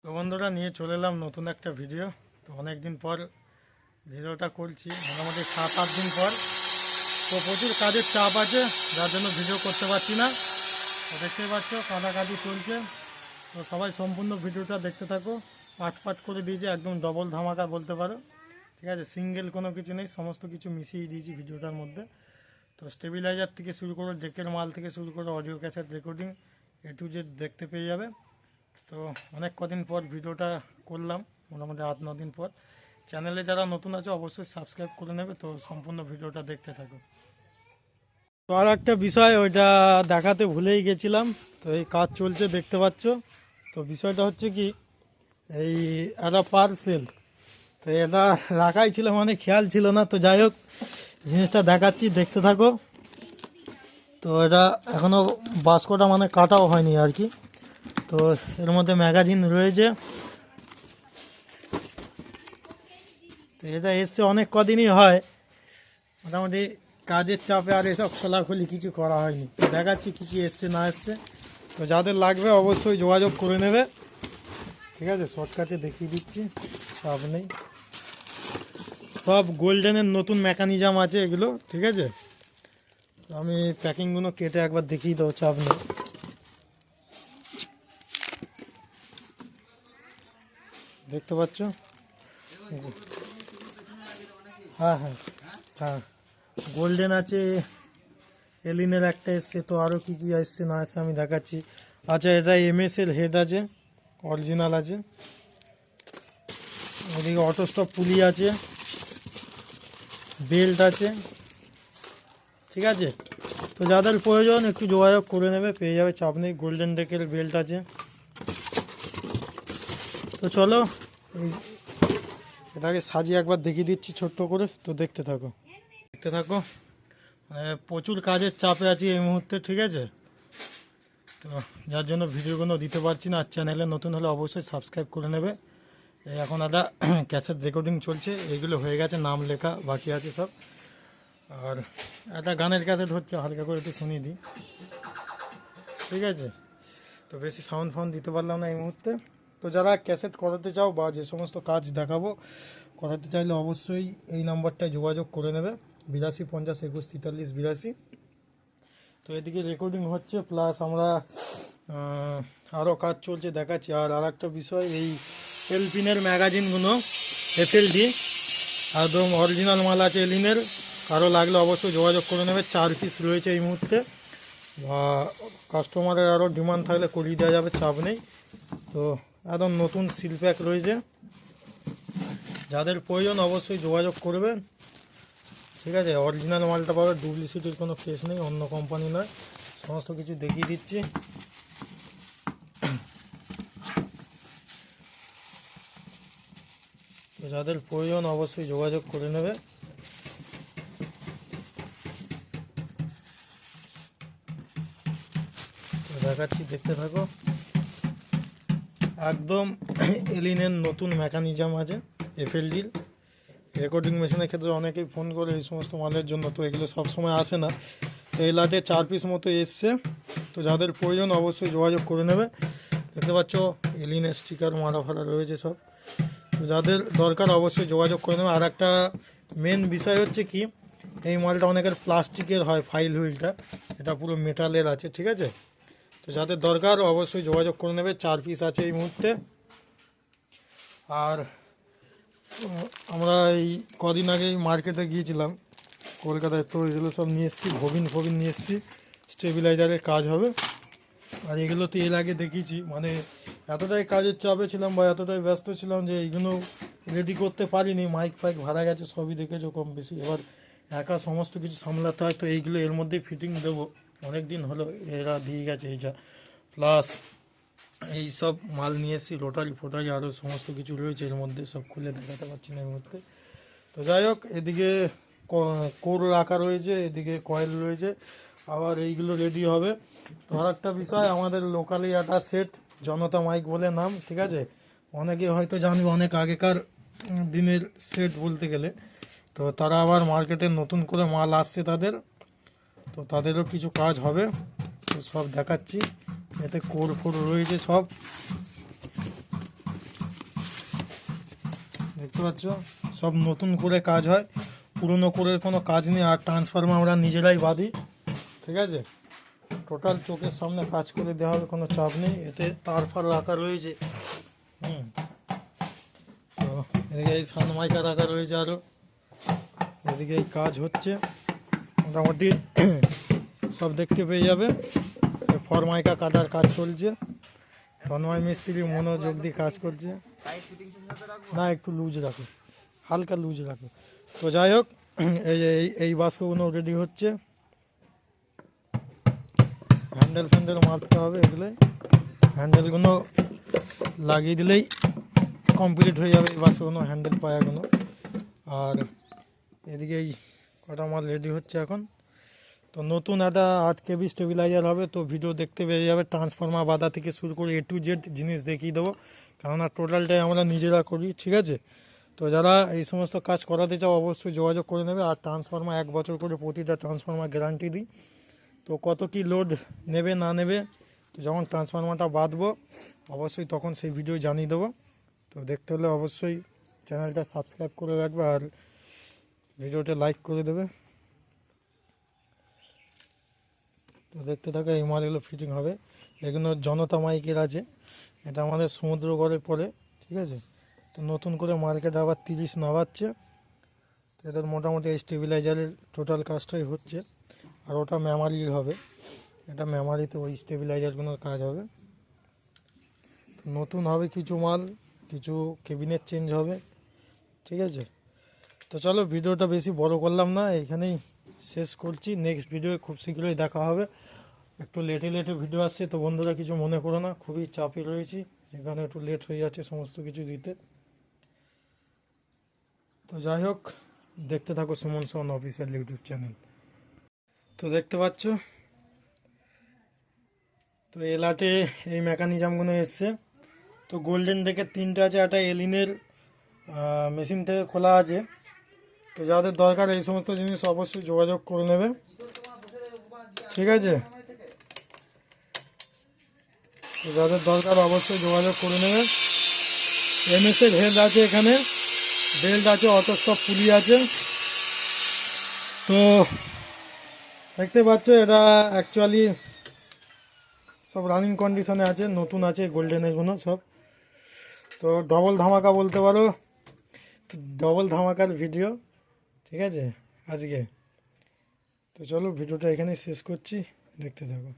তো বন্ধুরা নিয়ে চলে এলাম নতুন একটা ভিডিও। তো অনেক দিন পর ভিডিওটা করছি, মোটামুটি 7-8 দিন পর। তো প্রচুর কাজের চাপ আছে, যার জন্য ভিডিও করতে পারছি না। তো দেখতেই পাচ্ছ কাদাকাদি চলছে। তো সবাই সম্পূর্ণ ভিডিওটা দেখতে থাকো। পাট পাট করে দিয়েছি, একদম ডবল ধামাকা বলতে পারো। ঠিক আছে, সিঙ্গেল কোনো কিছু নেই, সমস্ত কিছু মিশিয়ে দিয়েছি ভিডিওটার মধ্যে। তো স্টেবিলাইজার থেকে শুরু করে ডেকের মাল থেকে শুরু করে audio cassette recording A to Z দেখতে পেয়ে যাবে। তো অনেক কদিন পর ভিডিওটা করলাম, মোটামুটি 8-9 দিন পর। চ্যানেলে যারা নতুন আছে অবশ্যই সাবস্ক্রাইব করে নেবে। তো সম্পূর্ণ ভিডিওটা দেখতে থাকো। তো আর একটা বিষয় ওইটা দেখাতে ভুলেই গেছিলাম। তো এই কাজ চলছে দেখতে পাচ্ছ। তো বিষয়টা হচ্ছে কি, এই একটা পার্সেল, তো এটা রাখাই ছিল, মানে খেয়াল ছিল না। তো যাই হোক, জিনিসটা দেখাচ্ছি, দেখতে থাকো। তো এটা এখনও বাস্কটা মানে কাটাও হয়নি আর কি। তো এর মধ্যে ম্যাগাজিন রয়েছে। তো এটা এসছে অনেক কদিনই হয়, মোটামুটি কাজের চাপে আর এসব খোলাখুলি কিছু করা হয়নি। তো দেখাচ্ছি কী কী এসছে না এসছে। তো যাদের লাগবে অবশ্যই যোগাযোগ করে নেবে। ঠিক আছে, শর্টকাটে দেখিয়ে দিচ্ছি, চাপ নেই। সব গোল্ডেনের নতুন মেকানিজম আছে এগুলো, ঠিক আছে। তো আমি প্যাকিংগুলো কেটে একবার দেখিয়ে দেবো, চাপ নেই। দেখতে পাচ্ছ? হ্যাঁ হ্যাঁ হ্যাঁ, গোল্ডেন আছে, এলিনের একটা এসছে। তো আরও কী কী এসছে না এসছে আমি দেখাচ্ছি। আচ্ছা, এটা MS এর হেড আছে, অরিজিনাল আছে। ওদিকে অটো স্টপ পুলি আছে, বেল্ট আছে। ঠিক আছে, তো যাদের প্রয়োজন একটু যোগাযোগ করে নেবে, পেয়ে যাবে, চাপ নেই। গোল্ডেন ডেকের বেল্ট আছে। তো চলো এই এটাকে সাজিয়ে একবার দেখিয়ে দিচ্ছি ছোট্ট করে। তো দেখতে থাকো, দেখতে থাকো। মানে প্রচুর কাজের চাপে আছি এই মুহূর্তে, ঠিক আছে। তো যার জন্য ভিডিওগুলো দিতে পারছি না। আর চ্যানেলে নতুন হলে অবশ্যই সাবস্ক্রাইব করে নেবে। এই এখন একটা ক্যাসেট রেকর্ডিং চলছে, এগুলো হয়ে গেছে, নাম লেখা বাকি আছে সব। আর একটা গানের ক্যাসেট হচ্ছে, হালকা করে একটু শুনিয়ে দিই, ঠিক আছে। তো বেশি সাউন্ড ফাউন্ড দিতে পারলাম না এই মুহূর্তে। তো যারা ক্যাসেট করাতে চাও বা যে সমস্ত কাজ দেখাবো করাতে চাইলে অবশ্যই এই নাম্বারটায় যোগাযোগ করে নেবে, 82 50 21 43 82। তো এদিকে রেকর্ডিং হচ্ছে, প্লাস আমরা আরও কাজ চলছে, দেখাচ্ছি। আর একটা বিষয়, এই এলপিনের ম্যাগাজিনগুলো FLD একদম অরিজিনাল মাল আছে এলিনের। কারো লাগলে অবশ্যই যোগাযোগ করে নেবে। 4 পিস রয়েছে এই মুহূর্তে, বা কাস্টমারের আরও ডিমান্ড থাকলে করিয়ে দেওয়া যাবে, চাপ নেই। তো একদম নতুন সিল প্যাক রয়েছে, যাদের প্রয়োজন অবশ্যই যোগাযোগ করবেন, ঠিক আছে। অরিজিনাল মালটা পাবে, ডুপ্লিসিটির কোনো কেস নেই, অন্য কোম্পানি নয়। সমস্ত কিছু দেখিয়ে দিচ্ছি। তো যাদের প্রয়োজন অবশ্যই যোগাযোগ করে নেবে। তো দেখাচ্ছি, দেখতে থাকো। একদম এলিনের নতুন মেকানিজম আছে FLDর। রেকর্ডিং মেশিনের ক্ষেত্রে অনেকেই ফোন করে এই সমস্ত মালের জন্য, তো এগুলো সব সময় আসে না। তো এই লাটে 4 পিস মতো এসছে। তো যাদের প্রয়োজন অবশ্যই যোগাযোগ করে নেবে। দেখতে পাচ্ছ এলিনের স্টিকার মারা ফারা রয়েছে সব। তো যাদের দরকার অবশ্যই যোগাযোগ করে নেবে। আর একটা মেন বিষয় হচ্ছে কি, এই মালটা অনেকের প্লাস্টিকের হয়, ফাইল হুইলটা, এটা পুরো মেটালের আছে, ঠিক আছে। তো যাদের দরকার অবশ্যই যোগাযোগ করে নেবে। 4 পিস আছে এই মুহূর্তে। আর আমরা এই কদিন আগেই মার্কেটে গিয়েছিলাম কলকাতায়, তো এগুলো সব নিয়ে এসেছি, ফবিন নিয়ে এসেছি, স্টেবিলাইজারের কাজ হবে। আর এগুলো তো এর আগে দেখিয়েছি, মানে এতটাই কাজের চাপে ছিলাম বা এতটাই ব্যস্ত ছিলাম যে এইগুলো রেডি করতে পারিনি। মাইক ফাইক ভাড়া গেছে, সবই দেখেছো কম বেশি। এবার একা সমস্ত কিছু সামলাতে হয়। তো এইগুলো এর মধ্যেই ফিটিং দেবো, অনেক দিন হলো এরা দিয়ে গেছে এইটা। প্লাস এই সব মাল নিয়ে এসেছি, রোটারি ফোটারি আরও সমস্ত কিছু রয়েছে এর মধ্যে, সব খুলে দেখাতে পারছি না এই মুহূর্তে। তো যাই হোক, এদিকে কোর রাখা রয়েছে, এদিকে কয়েল রয়েছে, আবার এইগুলো রেডি হবে। তো আর একটা বিষয়, আমাদের লোকালি একটা সেট, জনতা মাইক বলে নাম, ঠিক আছে। অনেকে হয়তো জানবে, অনেক আগেকার দিনের সেট বলতে গেলে। তো তারা আবার মার্কেটে নতুন করে মাল আসছে তাদের, তো তাদেরও কিছু কাজ হবে। তো সব দেখাচ্ছি, এতে কোর ফোর রয়েছে সব। দেখতে পাচ্ছ সব নতুন করে কাজ হয়, পুরনো করে কোনো কাজ নেই। আর ট্রান্সফরমার আমরা নিজেরাই বাঁধি, ঠিক আছে। টোটাল চোখের সামনে কাজ করে দেওয়া হবে, কোনো চাপ নেই। এতে তার ফার রাখা রয়েছে। তো এদিকে এই সানমাইকা রাখা রয়েছে আরও। এদিকে এই কাজ হচ্ছে মোটামুটি সব দেখতে পেয়ে যাবে। ফরমাইকা কাটার কাজ চলছে, তন্ময় মিস্ত্রি মনোযোগ দিয়ে কাজ করছে। না একটু লুজ রাখো, হালকা লুজ রাখো। তো যাই হোক, এই বাস্কগুলো রেডি হচ্ছে, হ্যান্ডেল ফ্যান্ডেল মারতে হবে। এগুলো হ্যান্ডেলগুলো লাগিয়ে দিলেই কমপ্লিট হয়ে যাবে এই বাস্কগুলো, হ্যান্ডেল পায়াগুলো। আর এদিকে এই কটা মাল রেডি হচ্ছে এখন। তো নতুন একটা 8 KB স্টেবিলাইজার হবে, তো ভিডিও দেখতে পেয়ে যাবে। ট্রান্সফরমার বাঁধা থেকে শুরু করে A to Z জিনিস দেখিয়ে দেবো, কেননা টোটালটাই আমরা নিজেরা করি, ঠিক আছে। তো যারা এই সমস্ত কাজ করাতে চাও অবশ্যই যোগাযোগ করে নেবে। আর ট্রান্সফরমার 1 বছর করে প্রতিটা ট্রান্সফরমার গ্যারান্টি দিই। তো কত কি লোড নেবে না নেবে, তো যখন ট্রান্সফরমারটা বাঁধবো অবশ্যই তখন সেই ভিডিও জানিয়ে দেবো। তো দেখতে হলে অবশ্যই চ্যানেলটা সাবস্ক্রাইব করে রাখবে আর ভিডিওটা লাইক করে দেবে। তো দেখতে থাকো, এই মালগুলো ফিটিং হবে। এগুলো জনতা মাইকের আছে, এটা আমাদের সমুদ্রগড়ে পড়ে, ঠিক আছে। তো নতুন করে মার্কেট আবার 30 নামাচ্ছে। তো এদের মোটামুটি স্টেবিলাইজারের টোটাল কাজটাই হচ্ছে। আর ওটা মেমারির হবে, এটা মেমারিতে ওই স্টেবিলাইজারগুলোর কাজ হবে। তো নতুন হবে কিছু মাল, কিছু কেবিনেট চেঞ্জ হবে, ঠিক আছে। তো চলো ভিডিওটা বেশি বড় করলাম না, এখানেই শেষ করছি। নেক্সট ভিডিও খুব শীঘ্রই দেখা হবে। একটু লেটে ভিডিও আসছে, তো বন্ধুরা কিছু মনে করো না, খুবই চাপে রয়েছি, এখানে একটু লেট হয়ে যাচ্ছে সমস্ত কিছু দিতে। তো যাই হোক, দেখতে থাকো সুমন সোহান অফিসিয়াল ইউটিউব চ্যানেল। তো দেখতে পাচ্ছ, তো এলাটে এই মেকানিজমগুলো এসছে। তো গোল্ডেন ডেকের 3টে আছে, একটা এলিনের মেশিন থেকে খোলা আছে। তো যাদের দরকার এই সমস্ত জিনিস অবশ্যই যোগাযোগ করে নেবে, ঠিক আছে। তো যাদের দরকার অবশ্যই যোগাযোগ করে নেবে। MS-এর হেড আছে, এখানে বেল্ট আছে, অত সব পুলি আছে। তো দেখতে পাচ্ছ এটা অ্যাকচুয়ালি সব রানিং কন্ডিশনে আছে, নতুন আছে গোল্ডেনেরগুলো সব। তো ডবল ধামাকা বলতে পারো, ডবল ধামাকার ভিডিও, ঠিক আছে আজকে। তো চলো ভিডিওটা এখানে শেষ করছি, দেখতে থাকো।